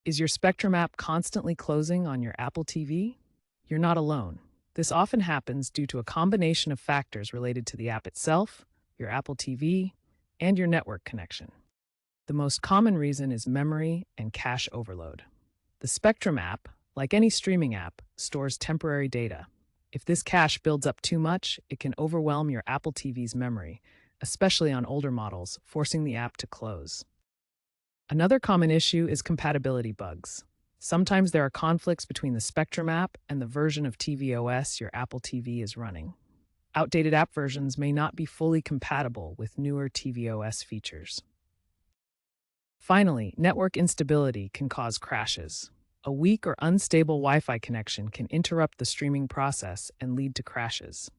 Is your Spectrum app constantly closing on your Apple TV? You're not alone. This often happens due to a combination of factors related to the app itself, your Apple TV, and your network connection. The most common reason is memory and cache overload. The Spectrum app, like any streaming app, stores temporary data. If this cache builds up too much, it can overwhelm your Apple TV's memory, especially on older models, forcing the app to close. Another common issue is compatibility bugs. Sometimes there are conflicts between the Spectrum app and the version of tvOS your Apple TV is running. Outdated app versions may not be fully compatible with newer tvOS features. Finally, network instability can cause crashes. A weak or unstable Wi-Fi connection can interrupt the streaming process and lead to crashes.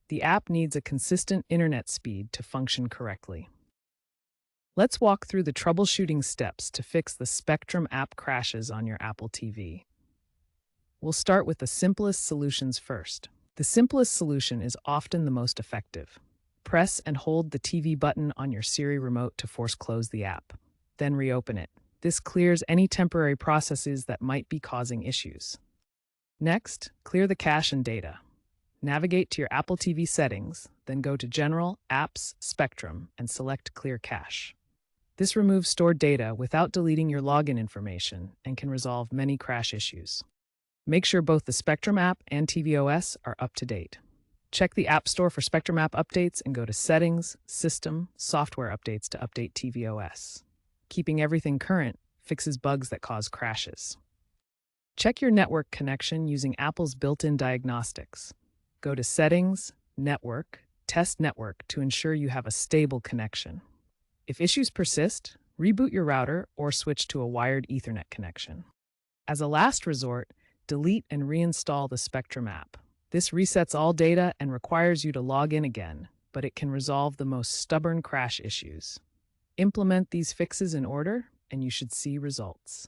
The app needs a consistent internet speed to function correctly. Let's walk through the troubleshooting steps to fix the Spectrum app crashes on your Apple TV. We'll start with the simplest solutions first. The simplest solution is often the most effective. Press and hold the TV button on your Siri remote to force close the app. Then reopen it. This clears any temporary processes that might be causing issues. Next, clear the cache and data. Navigate to your Apple TV settings, then go to General, Apps, Spectrum, and select Clear Cache. This removes stored data without deleting your login information and can resolve many crash issues. Make sure both the Spectrum app and tvOS are up to date. Check the App Store for Spectrum app updates and go to Settings, System, Software Updates to update tvOS. Keeping everything current fixes bugs that cause crashes. Check your network connection using Apple's built-in diagnostics. Go to Settings, Network, Test Network to ensure you have a stable connection. If issues persist, reboot your router or switch to a wired Ethernet connection. As a last resort, delete and reinstall the Spectrum app. This resets all data and requires you to log in again, but it can resolve the most stubborn crash issues. Implement these fixes in order, and you should see results.